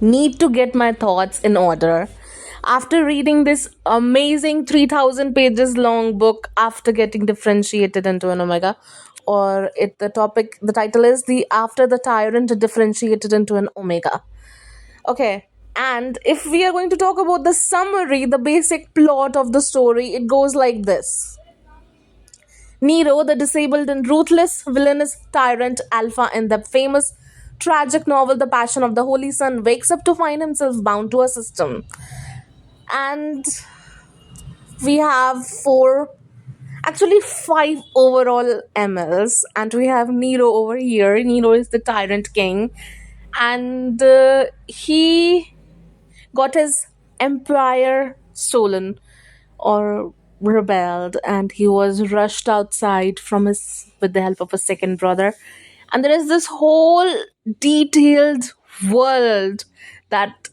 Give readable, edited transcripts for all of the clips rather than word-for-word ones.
need to get my thoughts in order. After reading this amazing 3000 pages long book, After Getting Differentiated into an Omega, or the title is the After the Tyrant Differentiated into an Omega. Okay. And if we are going to talk about the summary, the basic plot of the story, it goes like this. Nero, the disabled and ruthless villainous tyrant alpha in the famous tragic novel The Passion of the Holy Son, wakes up to find himself bound to a system. And we have five overall MLs, and we have Nero over here. Nero is the tyrant king, and he got his empire stolen or rebelled, and he was rushed outside from his with the help of a second brother. And there is this whole detailed world that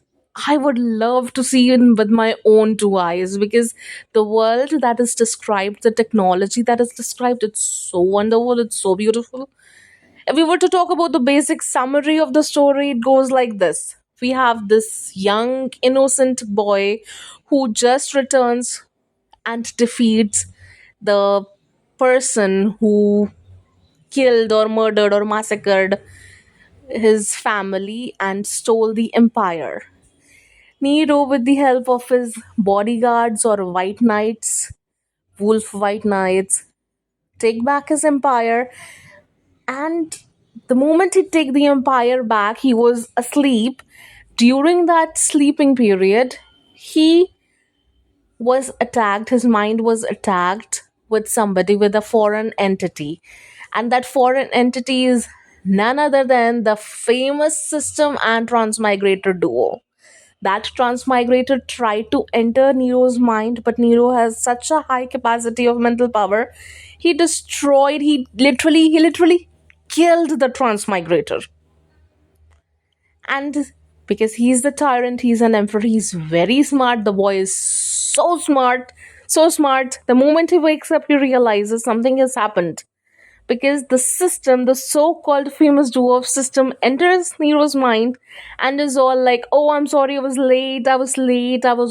I would love to see in with my own two eyes, because the world that is described, the technology that is described, it's so wonderful, it's so beautiful. If we were to talk about the basic summary of the story, it goes like this. We have this young, innocent boy who just returns and defeats the person who killed or murdered or massacred his family and stole the empire. Nero, with the help of his bodyguards or white knights, wolf white knights, take back his empire. And the moment he take the empire back, he was asleep. During that sleeping period, he was attacked, his mind was attacked with somebody, with a foreign entity. And that foreign entity is none other than the famous system and transmigrator duo. That transmigrator tried to enter Nero's mind, but Nero has such a high capacity of mental power. He literally killed the transmigrator. And because he's the tyrant, he's an emperor, he's very smart. The boy is so smart, so smart. The moment he wakes up, he realizes something has happened, because the system, the so-called famous duo of system, enters Nero's mind and is all like, "Oh, I'm sorry, I was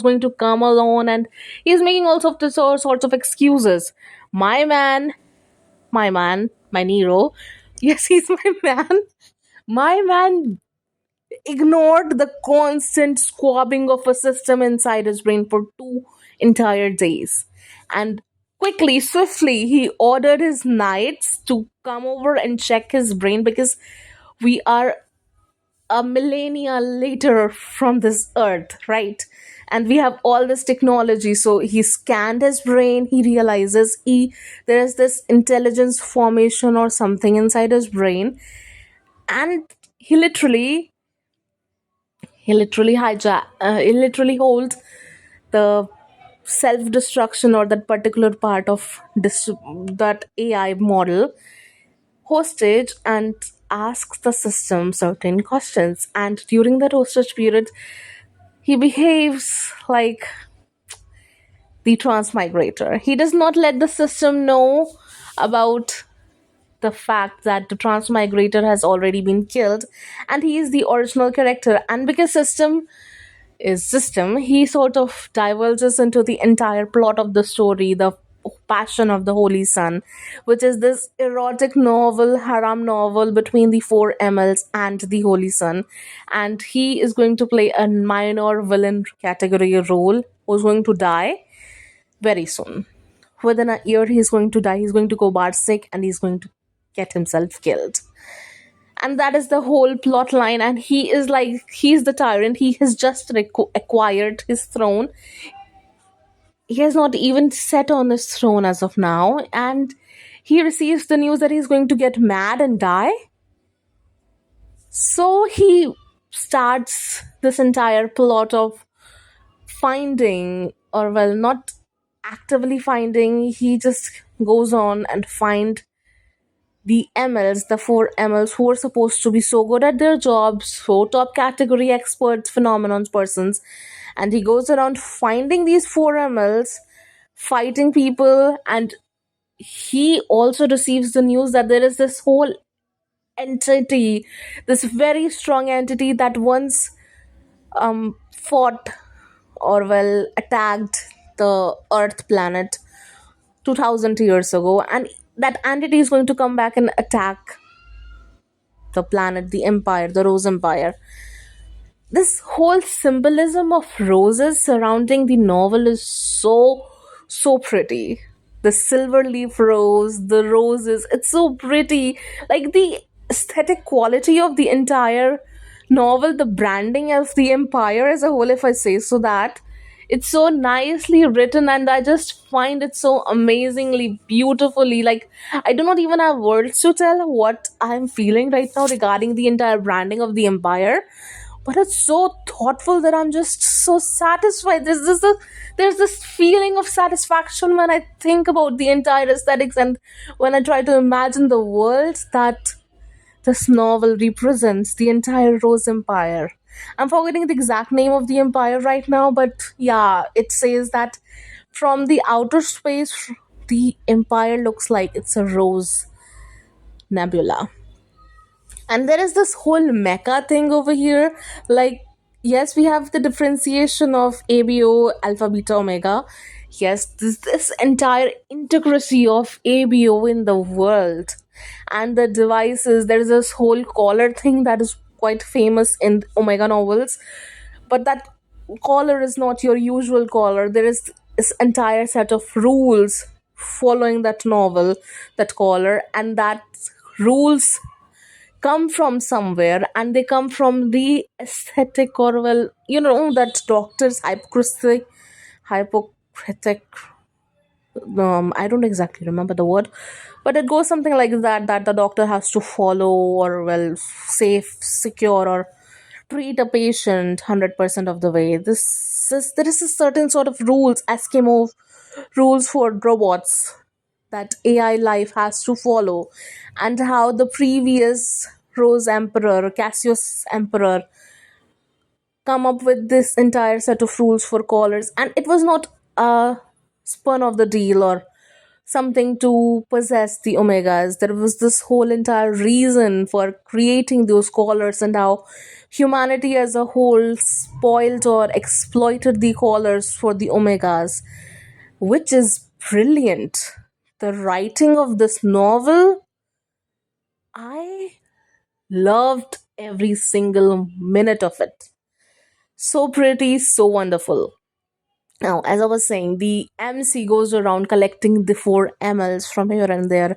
going to come alone," and he's making all sorts of excuses. My man, my Nero, yes, he's my man. My man ignored the constant squabbling of a system inside his brain for 2 entire days. And quickly, swiftly, he ordered his knights to come over and check his brain, because we are a millennia later from this earth, right? And we have all this technology. So he scanned his brain. He realizes there is this intelligence formation or something inside his brain, and he literally he literally holds the self destruction, or that particular part of that AI model hostage, and asks the system certain questions. And during that hostage period, he behaves like the transmigrator. He does not let the system know about the fact that the transmigrator has already been killed, and he is the original character. And because system, he sort of divulges into the entire plot of the story, the Passion of the Holy Son, which is this erotic novel, haram novel between the four MLs and the Holy Son. And he is going to play a minor villain category role, who's going to die very soon. Within a year, he's going to die. He's going to go bad sick, and he's going to get himself killed. And that is the whole plot line. And he's the tyrant. He has just acquired his throne. He has not even sat on his throne as of now, and he receives the news that he's going to get mad and die. So he starts this entire plot of finding, or well, not actively finding, he just goes on and find the MLs, the four MLs who are supposed to be so good at their jobs, so top category experts, phenomenons persons. And he goes around finding these four MLs, fighting people, and he also receives the news that there is this whole entity, this very strong entity that once fought or well attacked the Earth planet 2000 years ago, and that entity is going to come back and attack the planet, the empire, the Rose Empire. This whole symbolism of roses surrounding the novel is so pretty. The silver leaf rose, the roses, it's so pretty. Like the aesthetic quality of the entire novel, the branding of the empire as a whole, if I say so, that it's so nicely written, and I just find it so amazingly beautifully. Like, I do not even have words to tell what I'm feeling right now regarding the entire branding of the empire, but it's so thoughtful that I'm just so satisfied. There's this feeling of satisfaction when I think about the entire aesthetics, and when I try to imagine the world that this novel represents, the entire Rose Empire. I'm forgetting the exact name of the empire right now, but yeah, it says that from the outer space, the empire looks like it's a rose nebula. And there is this whole mecha thing over here. Like, yes, we have the differentiation of ABO, alpha, beta, omega. Yes, this entire intricacy of ABO in the world and the devices. There is this whole collar thing that is quite famous in omega novels, but that collar is not your usual collar. There is this entire set of rules following that novel, that collar, and that rules come from somewhere, and they come from the aesthetic, or well, that doctor's hypocritic, I don't exactly remember the word, but it goes something like that, that the doctor has to follow, or well, safe, secure, or treat a patient 100% of the way. There is a certain sort of rules, Eskimo rules for robots, that AI life has to follow, and how the previous Rose Emperor, Cassius Emperor, come up with this entire set of rules for callers, and it was not a spun of the deal or something to possess the omegas. There was this whole entire reason for creating those callers, and how humanity as a whole spoiled or exploited the callers for the omegas, which is brilliant. The writing of this novel, I loved every single minute of it. So pretty, so wonderful. Now, as I was saying, the MC goes around collecting the 4 mls from here and there,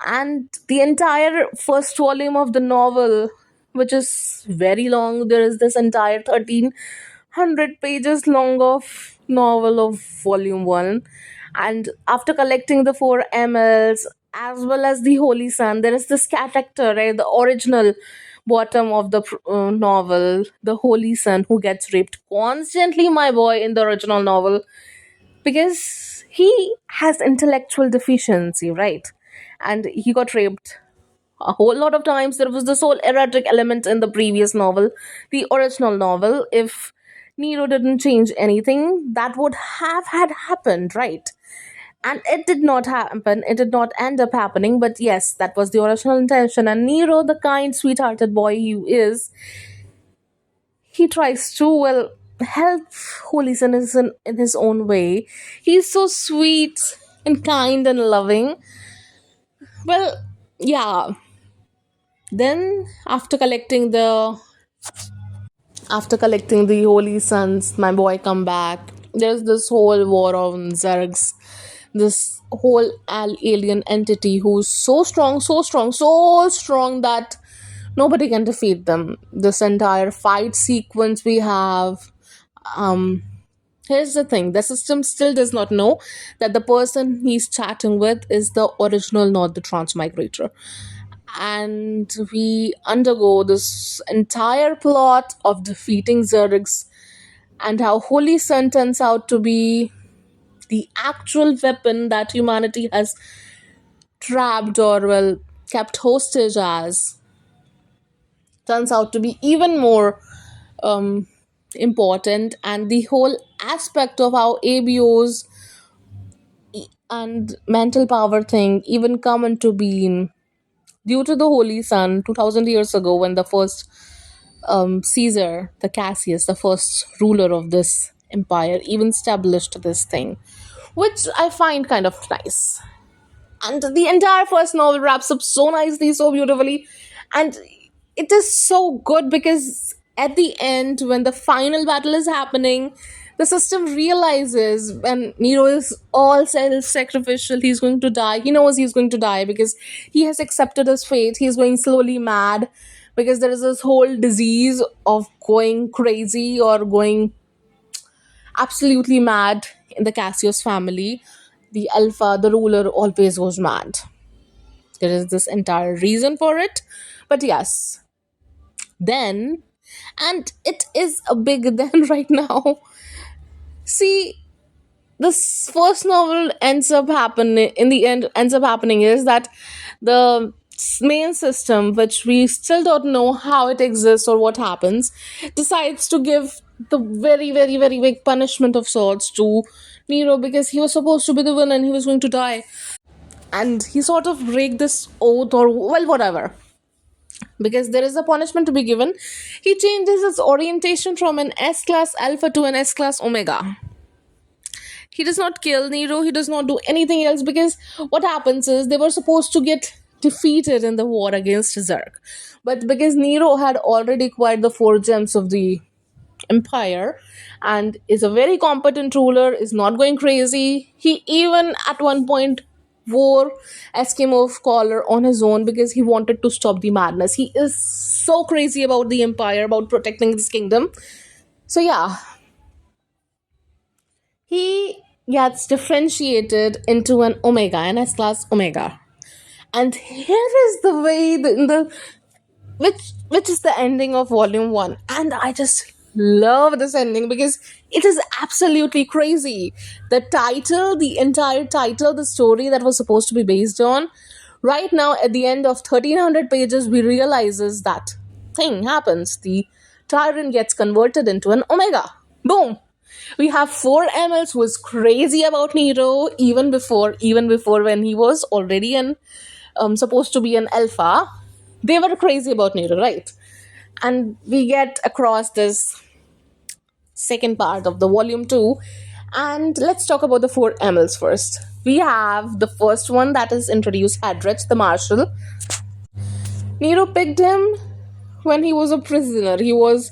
and the entire first volume of the novel, which is very long, there is this entire 1300 pages long of novel of volume 1. And after collecting the 4 mls as well as the holy sun, there is this character, right, the original bottom of the novel, the holy son, who gets raped constantly, my boy, in the original novel, because he has intellectual deficiency, right? And he got raped a whole lot of times. There was this whole erotic element in the previous novel, the original novel. If Nero didn't change anything, that would have had happened, right? And it did not happen, it did not end up happening, but yes, that was the original intention. And Nero, the kind, sweethearted boy he is, he tries to, well, help Holy Son in his own way. He's so sweet and kind and loving. Well, yeah. Then after collecting the holy sons, my boy come back. There's this whole war on Zergs, this whole alien entity who's so strong that nobody can defeat them. This entire fight sequence we have. Um, Here's the thing: the system still does not know that the person he's chatting with is the original, not the transmigrator. And we undergo this entire plot of defeating Zergs, and how Holy Sun turns out to be the actual weapon that humanity has trapped, or well, kept hostage as, turns out to be even more um, important. And the whole aspect of how ABOs and mental power thing even come into being due to the Holy Sun 2000 years ago, when the first Caesar, the Cassius, the first ruler of this empire, even established this thing, which I find kind of nice. And the entire first novel wraps up so nicely, so beautifully, and it is so good because at the end, when the final battle is happening, the system realizes when Nero is all self-sacrificial, he's going to die. He knows he's going to die because he has accepted his fate. He's going slowly mad because there is this whole disease of going crazy or going absolutely mad in the Cassius family. The alpha, the ruler, always goes mad. There is this entire reason for it. But yes, then, and it is a big then right now. See, this first novel ends up happening, in the end, ends up happening is that the main system, which we still don't know how it exists or what happens, decides to give the very, very, very big punishment of sorts to Nero because he was supposed to be the villain, he was going to die. And he sort of break this oath or, well, whatever, because there is a punishment to be given. He changes his orientation from an S class alpha to an S class omega. He does not kill Nero, he does not do anything else because what happens is they were supposed to get defeated in the war against Zerg. But because Nero had already acquired the four gems of the empire and is a very competent ruler, is not going crazy, he even at one point wore Eskimo collar on his own because he wanted to stop the madness. He is so crazy about the empire, about protecting this kingdom. So yeah, he gets differentiated into an omega, an S class omega. And here is the way the which is the ending of volume 1, and I just love this ending because it is absolutely crazy. The title, the entire title, the story that was supposed to be based on, right now at the end of 1300 pages we realizes that thing happens. The tyrant gets converted into an omega. Boom. We have 4 MLs who was crazy about Nero even before when he was already an supposed to be an alpha. They were crazy about Nero, right? And we get across this second part of the volume 2, and let's talk about the 4 MLs first. We have the first one that is introduced, Hadrich the Marshal. Nero picked him when he was a prisoner. He was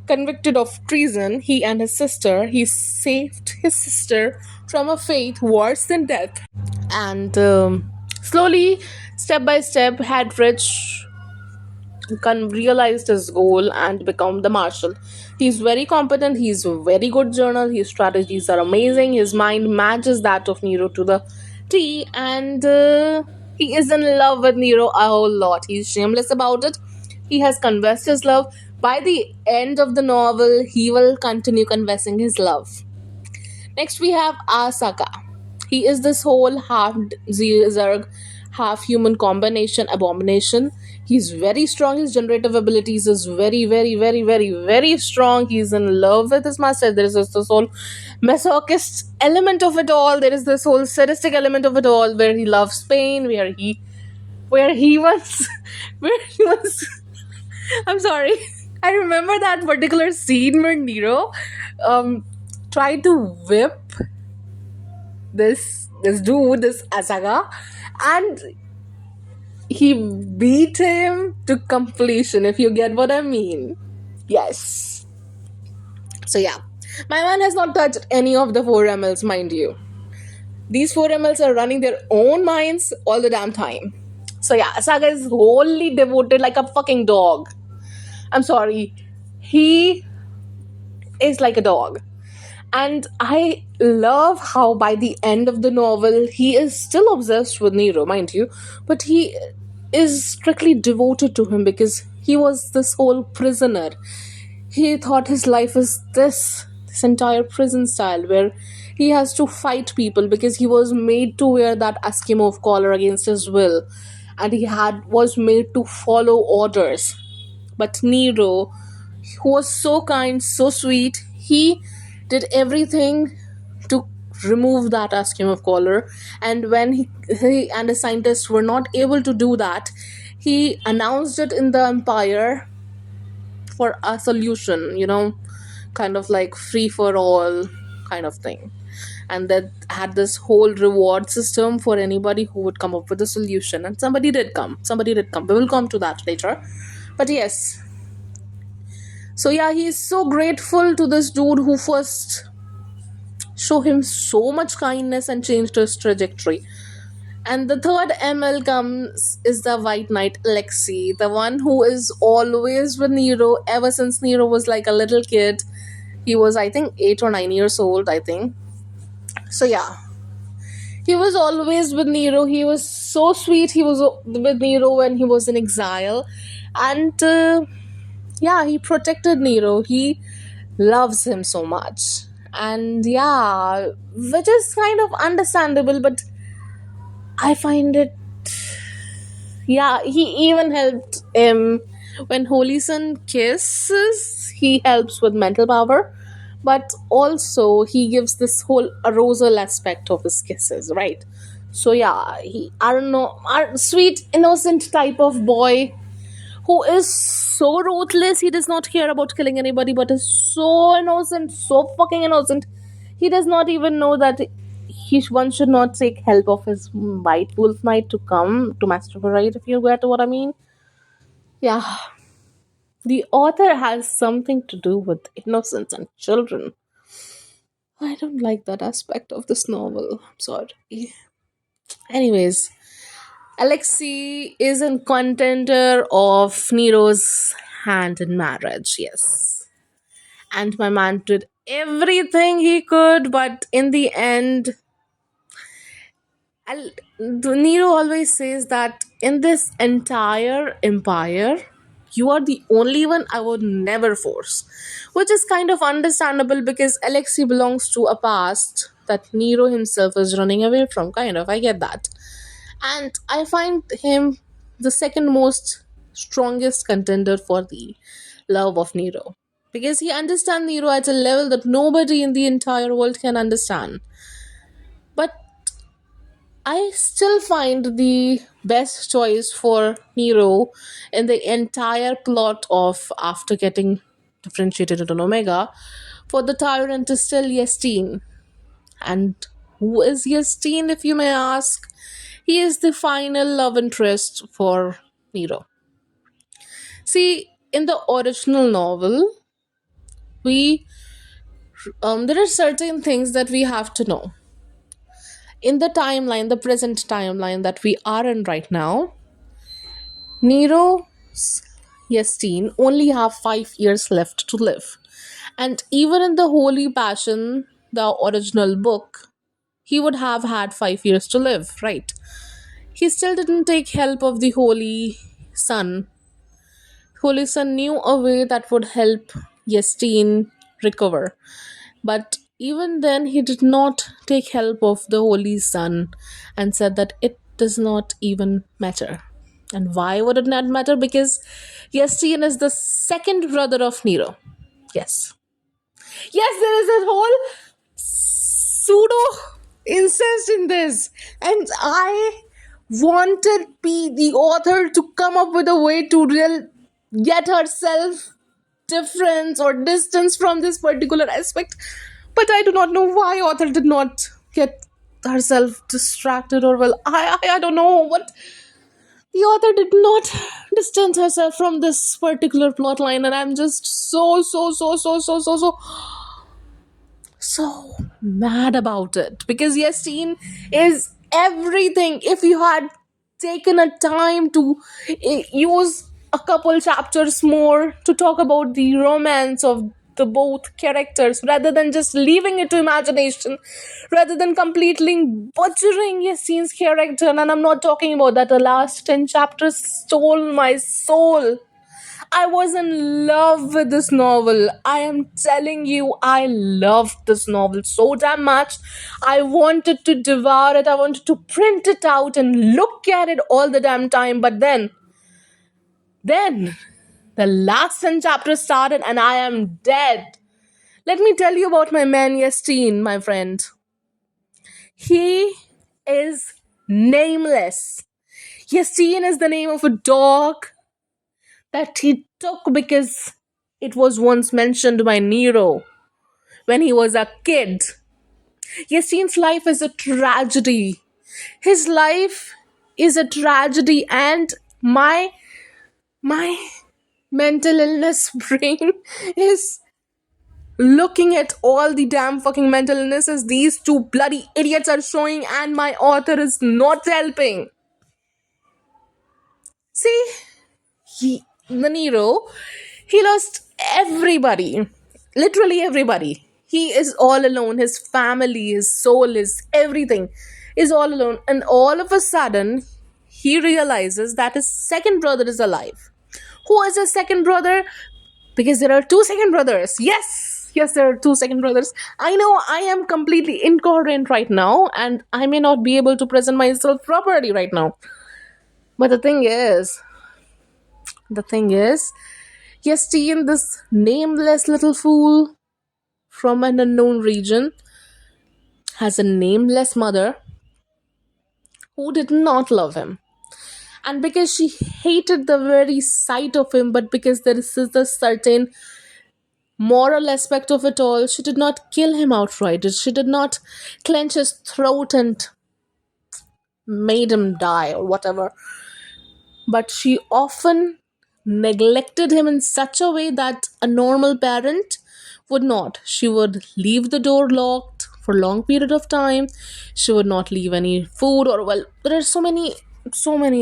convicted of treason. He and his sister, he saved his sister from a fate worse than death. And slowly, step by step, Hadrich realized his goal and become the marshal. He's very competent, he's a very good journal, his strategies are amazing, his mind matches that of Nero to the T, and he is in love with Nero a whole lot. He's shameless about it. He has confessed his love. By the end of the novel, he will continue confessing his love. Next, we have Asaka. He is this whole half Zerg, half human combination abomination. He's very strong. His generative abilities is very, very, very, very, very strong. He's in love with his master. There is this whole masochist element of it all. There is this whole sadistic element of it all, where he loves pain, where he was, where he was. I'm sorry. I remember that particular scene where Nero tried to whip this dude, this Asaga, and he beat him to completion, if you get what I mean. Yes. So yeah, my man has not touched any of the 4 MLs, mind you. These 4 MLs are running their own minds all the damn time. So yeah, Asaga is wholly devoted like a fucking dog. I'm sorry. He is like a dog. And I love how by the end of the novel, he is still obsessed with Nero, mind you, but he is strictly devoted to him because he was this whole prisoner. He thought his life is this entire prison style where he has to fight people because he was made to wear that Eskimo collar against his will, and he was made to follow orders. But Nero, who was so kind, so sweet, he did everything to remove that Eskimo collar. And when he and the scientists were not able to do that, he announced it in the Empire for a solution, kind of like free for all kind of thing. And that had this whole reward system for anybody who would come up with a solution. And somebody did come. We will come to that later. But yes, so yeah, he's so grateful to this dude who first show him so much kindness and changed his trajectory. And the third ML comes is the White Knight Alexei, the one who is always with Nero ever since Nero was like a little kid. He was, I think, 8 or 9 years old, I think. So yeah, he was always with Nero. He was so sweet. He was with Nero when he was in exile, and yeah, he protected Nero. He loves him so much, and yeah, which is kind of understandable, but I find it, yeah, he even helped him when Holy Sun kisses. He helps with mental power, but also he gives this whole arousal aspect of his kisses, right? So yeah, he, I don't know, a sweet innocent type of boy who is so ruthless. He does not care about killing anybody, but is so innocent, so fucking innocent. He does not even know that one should not take help of his white wolf knight to come to masturbate, if you get what I mean. Yeah, the author has something to do with innocence and children. I don't like that aspect of this novel. I'm sorry. Anyways, Alexei is a contender of Nero's hand in marriage, yes. And my man did everything he could, but in the end, Nero always says that in this entire empire, you are the only one I would never force. Which is kind of understandable because Alexei belongs to a past that Nero himself is running away from, kind of. I get that. And I find him the second most strongest contender for the love of Nero. Because he understands Nero at a level that nobody in the entire world can understand. But I still find the best choice for Nero in the entire plot of After Getting Differentiated into Omega for the tyrant is still Yestine. And who is Yestine, if you may ask? He is the final love interest for Nero. See, in the original novel, we there are certain things that we have to know. In the timeline, the present timeline that we are in right now, Nero Yestine only have 5 years left to live. And even in the Holy Passion, the original book, he would have had 5 years to live, right? He still didn't take help of the Holy Sun. Holy Sun knew a way that would help Yestine recover. But even then, he did not take help of the Holy Sun and said that it does not even matter. And why would it not matter? Because Yestine is the second brother of Nero. Yes. Yes, there is a whole pseudo incest in this. And I wanted the author to come up with a way to get herself difference or distance from this particular aspect, but I do not know why author did not get herself distracted, or well, I don't know what the author did not distance herself from this particular plot line, and I'm just so mad about it because Yasin is everything. If you had taken a time to use a couple chapters more to talk about the romance of the both characters rather than just leaving it to imagination, rather than completely butchering Yasin's character, and I'm not talking about that, the last 10 chapters stole my soul. I was in love with this novel. I am telling you, I loved this novel so damn much. I wanted to devour it. I wanted to print it out and look at it all the damn time. But then, the last 10 chapters started and I am dead. Let me tell you about my man Yasteen, my friend. He is nameless. Yasteen is the name of a dog that he took because It was once mentioned by Nero when he was a kid. Yassine's life is a tragedy. His life is a tragedy, and my mental illness brain is looking at all the damn fucking mental illnesses these two bloody idiots are showing, and my author is not helping. See, the Nero, he lost everybody, literally everybody. He is all alone. His family, his soul, his everything is all alone. And all of a sudden, he realizes that his second brother is alive. Who is his second brother? Because there are two second brothers. Yes, there are two second brothers. I know I am completely incoherent right now, and I may not be able to present myself properly right now. But the thing is, Justine, this nameless little fool from an unknown region, has a nameless mother who did not love him. And because she hated the very sight of him, but because there is a certain moral aspect of it all, she did not kill him outright. She did not clench his throat and made him die or whatever. But she often neglected him in such a way that a normal parent would not. She would leave the door locked for a long period of time. She would not leave any food, or well, there are so many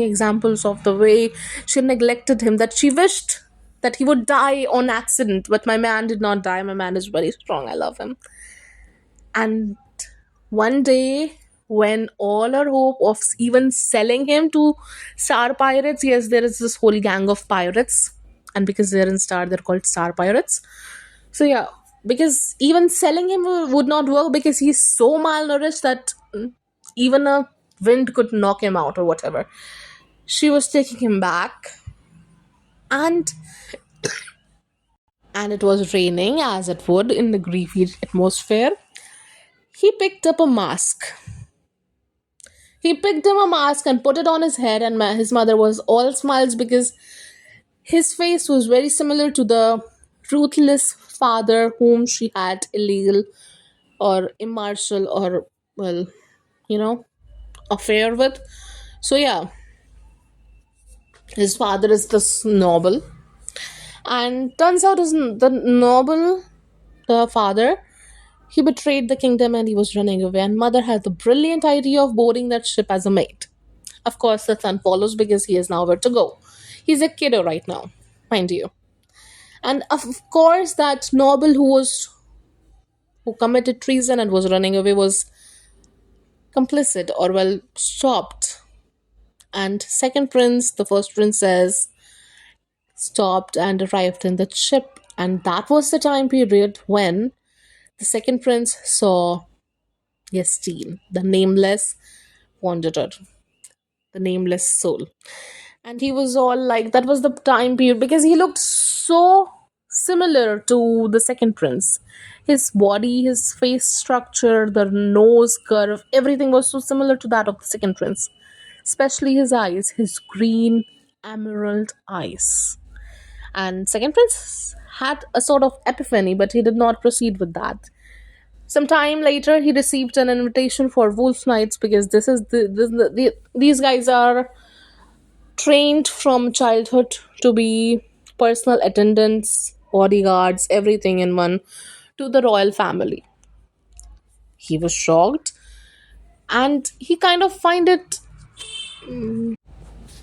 examples of the way she neglected him that she wished that he would die on accident. But my man did not die. My man is very strong. I love him. And one day, when all our hope of even selling him to Star Pirates, yes, there is this whole gang of pirates, and because they're in Star, they're called Star Pirates. So, yeah, because even selling him would not work because he's so malnourished that even a wind could knock him out or whatever. She was taking him back, and it was raining as it would in the griefy atmosphere. He picked up a mask. He picked him a mask and put it on his head, and his mother was all smiles because his face was very similar to the ruthless father whom she had illegal or immartial or, well, you know, affair with. So, yeah, his father is this noble, and turns out the noble father, he betrayed the kingdom and he was running away, and mother had the brilliant idea of boarding that ship as a mate. Of course, the son follows because he has nowhere to go. He's a kiddo right now, mind you. And of course, that noble who committed treason and was running away was complicit, or well, stopped. And second prince, the first princess, stopped and arrived in the ship. And that was the time period when the second prince saw Yestine, the nameless wanderer, the nameless soul. And he was all like, that was the time period because he looked so similar to the second prince. His body, his face structure, the nose curve, everything was so similar to that of the second prince, especially his eyes, his green emerald eyes. And second prince had a sort of epiphany, but he did not proceed with that. Some time later, he received an invitation for wolf nights because this is these guys are trained from childhood to be personal attendants, bodyguards, everything in one to the royal family. He was shocked, and he kind of find it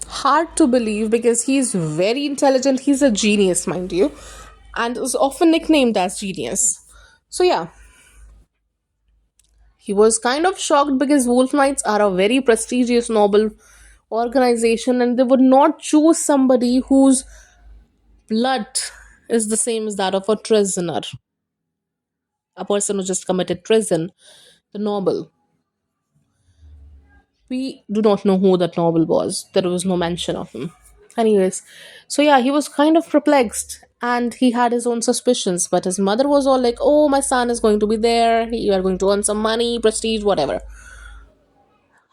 hard to believe because he's very intelligent. He's a genius, mind you, and is often nicknamed as genius. So, yeah, he was kind of shocked because wolf knights are a very prestigious noble organization, and they would not choose somebody whose blood is the same as that of a prisoner, a person who just committed treason. The noble, we do not know who that noble was. There was no mention of him. Anyways, so yeah, he was kind of perplexed and he had his own suspicions. But his mother was all like, "Oh, my son is going to be there. You are going to earn some money, prestige, whatever."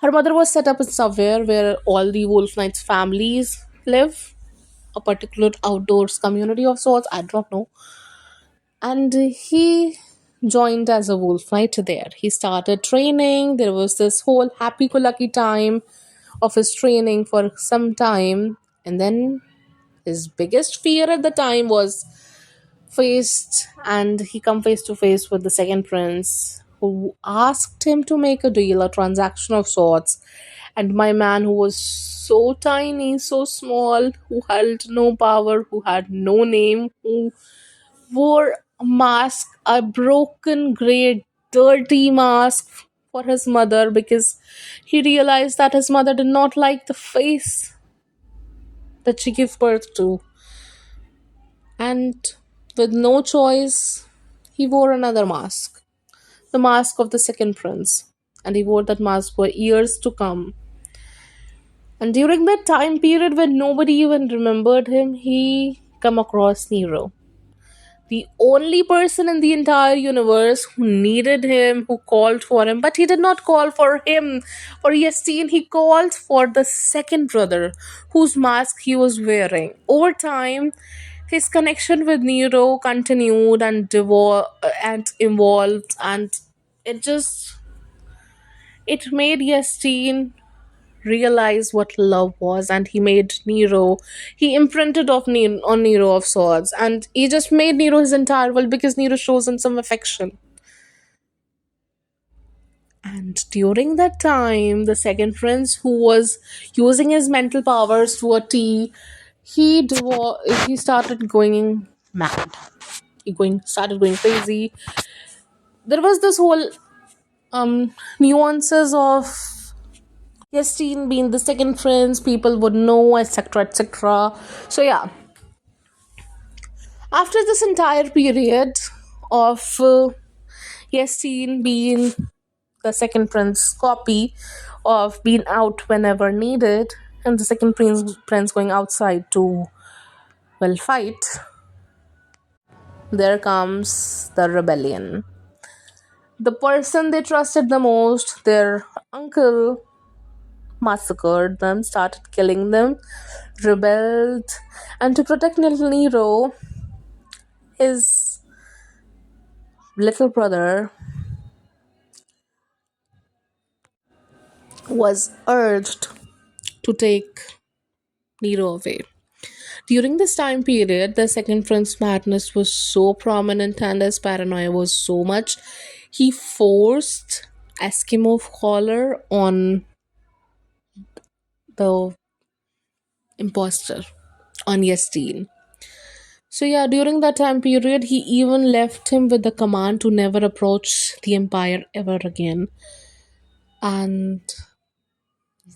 Her mother was set up in somewhere where all the Wolf Knights families live. a particular outdoors community of sorts, I don't know. And he joined as a wolf right there. He started training. There was this whole happy-go-lucky time of his training for some time, and then his biggest fear at the time was faced, and he come face to face with the second prince, who asked him to make a deal, a transaction of sorts. And my man, who was so tiny, so small, who held no power, who had no name, who wore a mask, a broken, grey, dirty mask for his mother, because he realized that his mother did not like the face that she gave birth to. And with no choice, he wore another mask, the mask of the second prince. And he wore that mask for years to come. And during that time period when nobody even remembered him, he come across Nero, the only person in the entire universe who needed him, who called for him. But he did not call for him, for Yastin. He called for the second brother, whose mask he was wearing. Over time, his connection with Nero continued and and evolved, and it just it made Yastin realize what love was, and he made Nero, he imprinted on Nero of sorts, and he just made Nero his entire world because Nero shows him some affection. And during that time, the second prince, who was using his mental powers to a T, he started going mad. He started going crazy. There was this whole nuances of Yastin being the second prince, people would know, etc., etc. So yeah, after this entire period of Yastin being the second prince copy, of being out whenever needed, and the second prince going outside to, well, fight, there comes the rebellion. The person they trusted the most, their uncle, massacred them, started killing them, rebelled, and to protect little Nero, his little brother was urged to take Nero away. During this time period, the second prince madness was so prominent and his paranoia was so much, he forced Eskimo collar on the imposter, on Yastin. So yeah, during that time period, he even left him with the command to never approach the Empire ever again. And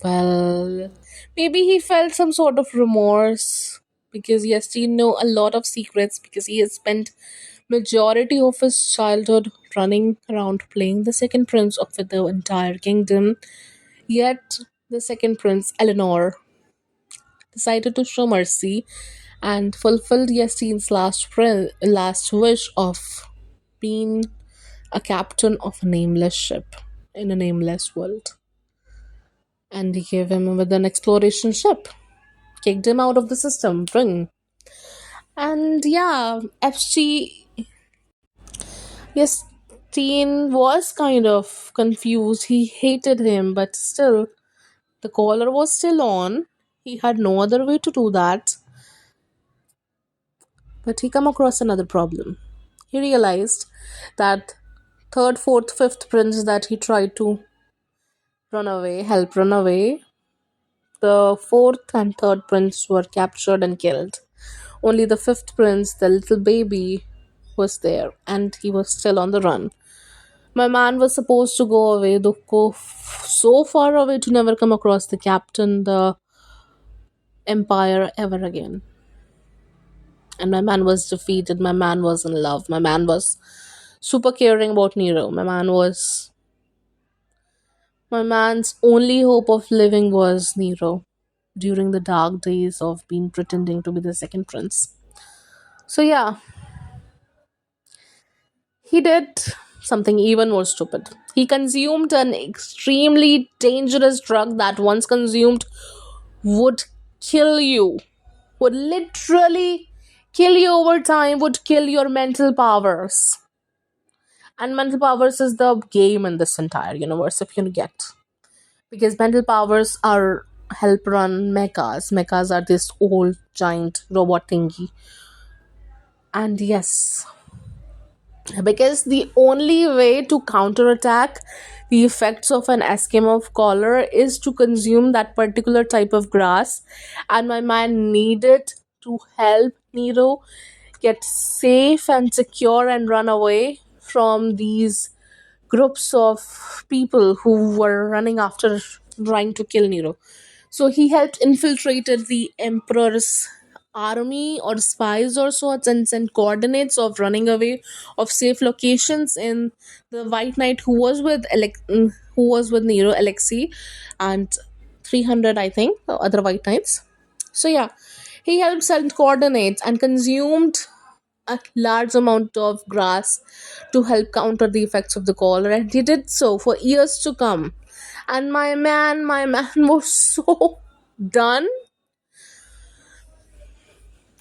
well, maybe he felt some sort of remorse because he has to know a lot of secrets, because he has spent majority of his childhood running around playing the second prince of the entire kingdom. Yet the second prince, Eleanor, decided to show mercy and fulfilled Yastine's last wish of being a captain of a nameless ship in a nameless world. And he gave him with an exploration ship, kicked him out of the system, bring. And yeah, FG, Yasteen was kind of confused. He hated him, but still, the collar was still on. He had no other way to do that. But he come across another problem. He realized that third, fourth, fifth prince that he tried to run away, the fourth and third prince were captured and killed. Only the fifth prince, the little baby, was there, and he was still on the run. My man was supposed to go away, so far away to never come across the captain, the empire ever again. And my man was defeated. My man was in love. My man was super caring about Nero. My man's only hope of living was Nero during the dark days of being pretending to be the second prince. So yeah, he did something even more stupid. He consumed an extremely dangerous drug that once consumed would kill you, would literally kill you over time, would kill your mental powers. And mental powers is the game in this entire universe, if you get. Because mental powers are help run mechas. Mechas are this old giant robot thingy. And yes, because the only way to counterattack the effects of an Eskimo collar is to consume that particular type of grass. And my man needed to help Nero get safe and secure and run away from these groups of people who were running after trying to kill Nero. So he helped infiltrated the emperor's army or spies or sorts and sent coordinates of running away of safe locations in the White Knight who was with who was with Nero, Alexei, and 300 I think the other White Knights. So yeah, he helped send coordinates and consumed a large amount of grass to help counter the effects of the cholera, and he did so for years to come. And my man was so done.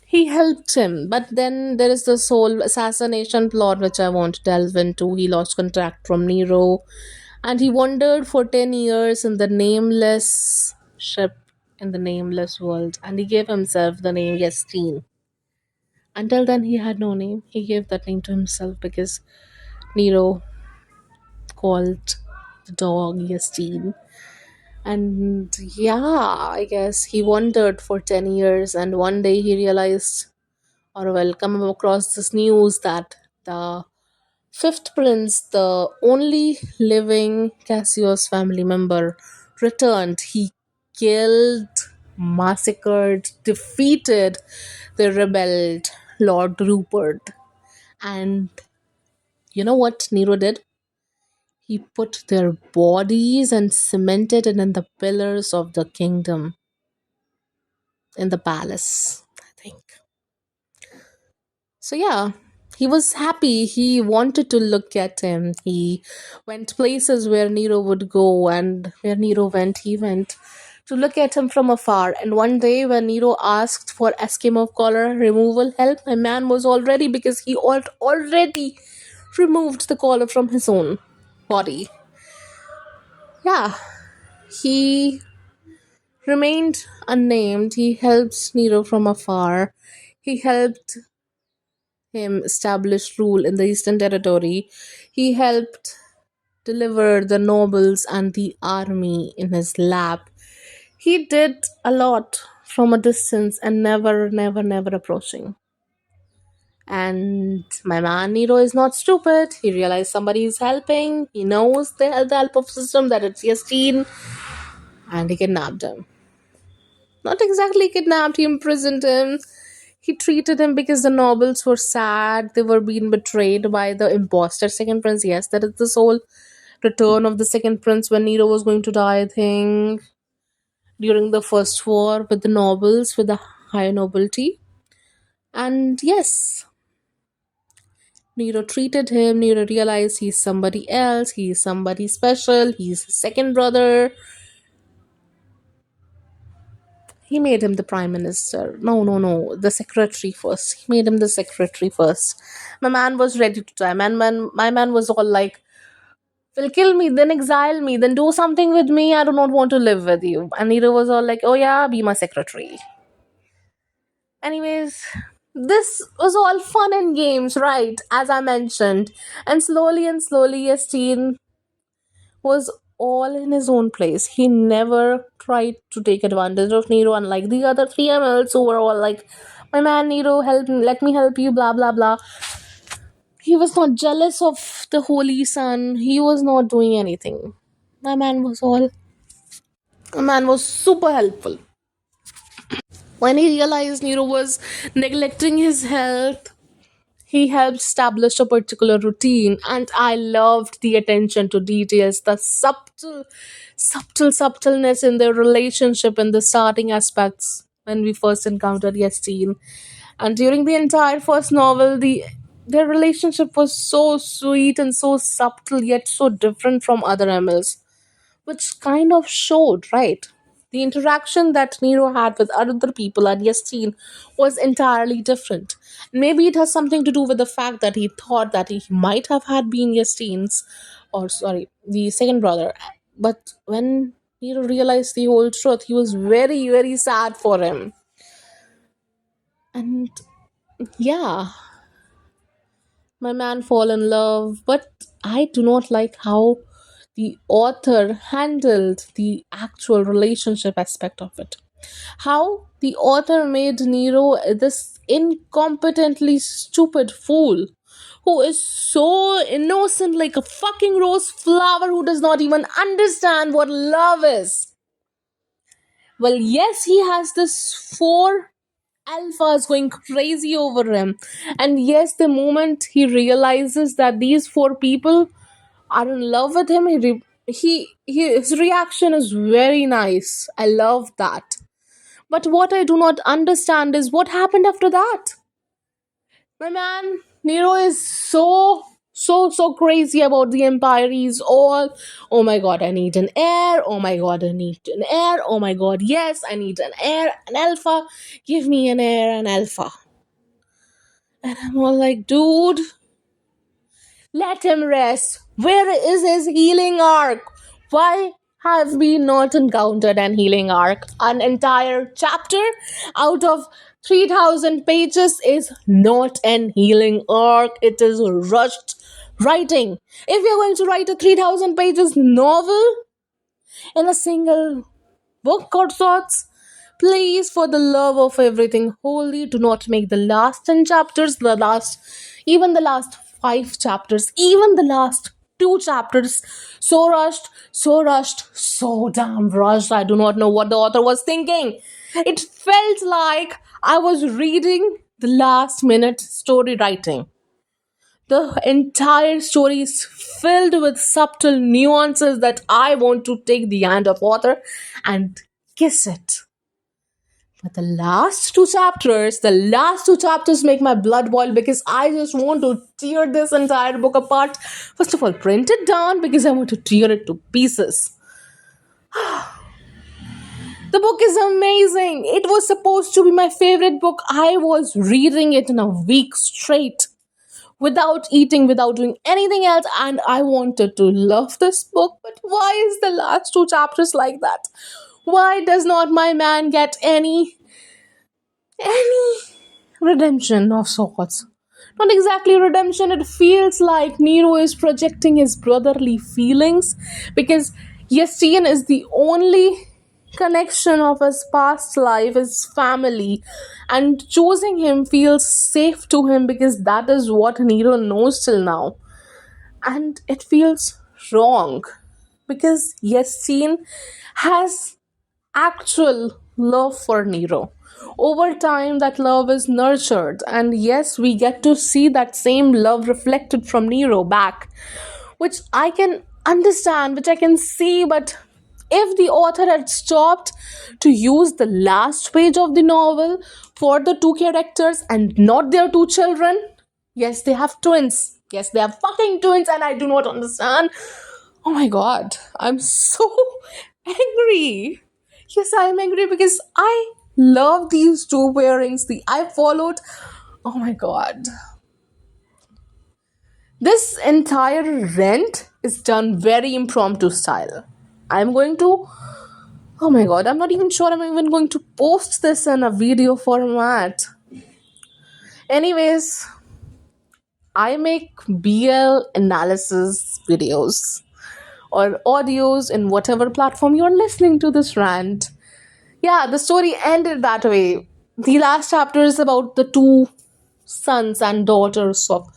He helped him, but then there is this whole assassination plot which I won't delve into. He lost contact from Nero, and he wandered for 10 years in the nameless ship in the nameless world, and he gave himself the name Yestin. Until then, he had no name. He gave that name to himself because Nero called the dog Yasteen. And yeah, I guess he wandered for 10 years, and one day he realized, or well, come across this news that the fifth prince, the only living Cassius family member, returned. He killed, massacred, defeated the rebelled Lord Rupert. And you know what Nero did? He put their bodies and cemented it in the pillars of the kingdom in the palace, I think. So, yeah, he was happy. He wanted to look at him. He went places where Nero would go, and where Nero went, he went to look at him from afar. And one day, when Nero asked for Eskimo collar removal help, my man was all ready because he already removed the collar from his own body. Yeah, he remained unnamed. He helped Nero from afar. He helped him establish rule in the Eastern Territory. He helped deliver the nobles and the army in his lap. He did a lot from a distance and never approaching. And my man Nero is not stupid. He realized somebody is helping. He knows the help of system that it's Yasteen, and he kidnapped him. Not exactly kidnapped, he imprisoned him. He treated him because the nobles were sad. They were being betrayed by the imposter second prince. Yes, that is the whole return of the second prince when Nero was going to die, I think, during the first war with the nobles, with the high nobility. And yes, Nero treated him. Nero realized he's somebody else. He's somebody special. He's his second brother. He made him the prime minister. No. The secretary first. He made him the secretary first. My man was ready to die. My man was all like, "Will kill me, then exile me, then do something with me. I do not want to live with you." And Nero was all like, "Oh yeah, be my secretary." Anyways, this was all fun and games, right? As I mentioned, and slowly, Esteem was all in his own place. He never tried to take advantage of Nero, unlike the other three MLs who were all like, "My man Nero, help me, let me help you, blah blah blah." He was not jealous of the holy son. He was not doing anything. My man was all my man was super helpful. When he realized Nero was neglecting his health, he helped establish a particular routine, and I loved the attention to details, the subtleness in their relationship in the starting aspects when we first encountered Yasteen. And during the entire first novel, their relationship was so sweet and so subtle yet so different from other MLs, which kind of showed, right? The interaction that Nero had with other people at Yastin was entirely different. Maybe it has something to do with the fact that he thought that he might have had been Yastin's, or sorry, the second brother. But when Nero realized the whole truth, he was very, very sad for him. And yeah, my man fall in love, but I do not like how the author handled the actual relationship aspect of it. How the author made Nero this incompetently stupid fool who is so innocent like a fucking rose flower who does not even understand what love is. Well, yes, he has this four alphas going crazy over him. And yes, the moment he realizes that these four people are in love with him, his reaction is very nice. I love that. But what I do not understand is what happened after that. My man, Nero is so crazy about the empire. He's all, oh my god, I need an heir. Oh my god, I need an heir. Oh my god, yes, I need an heir, an alpha. Give me an heir, an alpha. And I'm all like, dude, let him rest. Where is his healing arc? Why have we not encountered an healing arc? An entire chapter out of 3,000 pages is not an healing arc. It is rushed writing. If you're going to write a 3,000 pages novel in a single book or sorts, please, for the love of everything holy, do not make the last 10 chapters, even the last 5 chapters, even the last 2 chapters, so rushed, so damn rushed. I do not know what the author was thinking. It felt like I was reading the last minute story writing. The entire story is filled with subtle nuances that I want to take the hand of author and kiss it. But the last two chapters make my blood boil because I just want to tear this entire book apart. First of all, print it down because I want to tear it to pieces. The book is amazing. It was supposed to be my favorite book. I was reading it in a week straight without eating, without doing anything else, and I wanted to love this book. But why is the last 2 chapters like that? Why does not my man get any redemption of sorts? Not exactly redemption, it feels like Nero is projecting his brotherly feelings because Yassine is the only connection of his past life, his family, and choosing him feels safe to him because that is what Nero knows till now. And it feels wrong because Yassine has actual love for Nero. Over time, that love is nurtured, and yes, we get to see that same love reflected from Nero back, which I can understand, which I can see. But if the author had stopped to use the last page of the novel for the 2 characters and not their 2 children, yes, they have twins. Yes, they have fucking twins, and I do not understand. Oh my god, I'm so angry. Yes, I'm angry because I love these 2 pairings. I followed. Oh my god. This entire rent is done very impromptu style. I'm going to. Oh my god, I'm not even sure I'm even going to post this in a video format. Anyways, I make BL analysis videos or audios in whatever platform you're listening to this rant. Yeah, the story ended that way. The last chapter is about the 2 sons and daughters of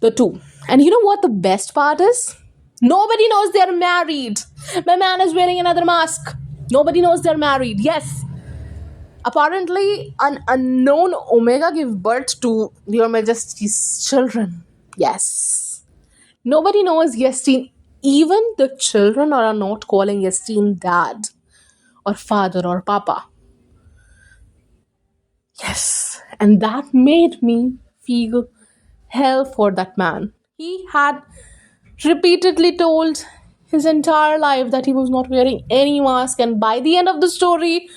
the 2. And you know what the best part is? Nobody knows they're married. My man is wearing another mask. Nobody knows they're married. Yes. Apparently, an unknown Omega gave birth to Your Majesty's children. Yes. Nobody knows Yestine. Even the children are not calling Yestine dad or father or papa. Yes. And that made me feel hell for that man. He had repeatedly told his entire life that he was not wearing any mask, and by the end of the story,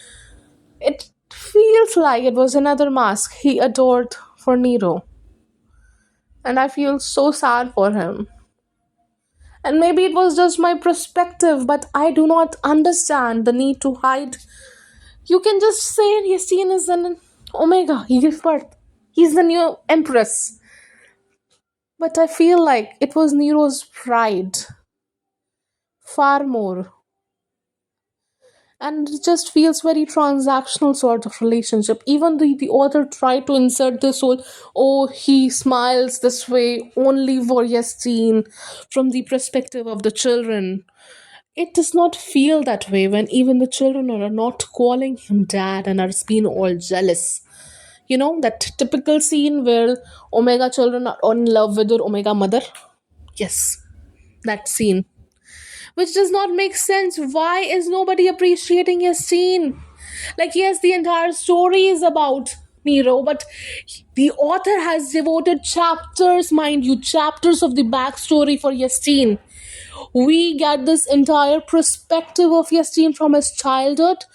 it feels like it was another mask he adored for Nero. And I feel so sad for him. And maybe it was just my perspective, but I do not understand the need to hide. You can just say Yasin is an Omega. He gave birth. He's the new Empress. But I feel like it was Nero's pride. Far more. And it just feels very transactional sort of relationship. Even the author tried to insert this whole, oh, he smiles this way only for Yasin from the perspective of the children. It does not feel that way when even the children are not calling him dad and are being all jealous. You know, that typical scene where Omega children are in love with their Omega mother? Yes, that scene. Which does not make sense. Why is nobody appreciating his scene? Like, yes, the entire story is about Nero, but the author has devoted chapters, mind you, chapters of the backstory for Yasin. We get this entire perspective of Yasin from his childhood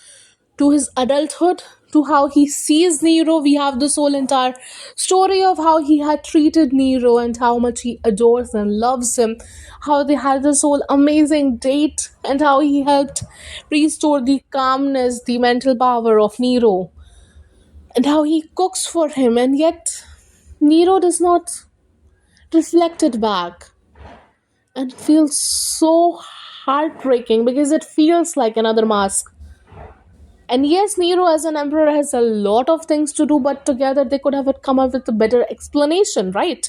to his adulthood to how he sees Nero. We have this whole entire story of how he had treated Nero and how much he adores and loves him, how they had this whole amazing date, and how he helped restore the calmness, the mental power of Nero, and how he cooks for him, and yet Nero does not reflect it back. And it feels so heartbreaking because it feels like another mask. And yes, Nero as an emperor has a lot of things to do, but together they could have come up with a better explanation, right?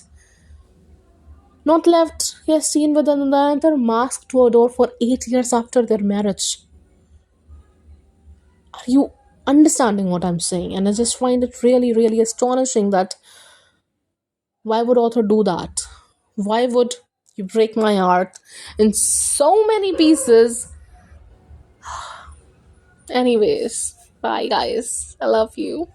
Not left, yes, seen with another mask to adore for 8 years after their marriage. Are you understanding what I'm saying? And I just find it really, really astonishing that why would author do that? Why would you break my heart in so many pieces? Anyways, bye guys. I love you.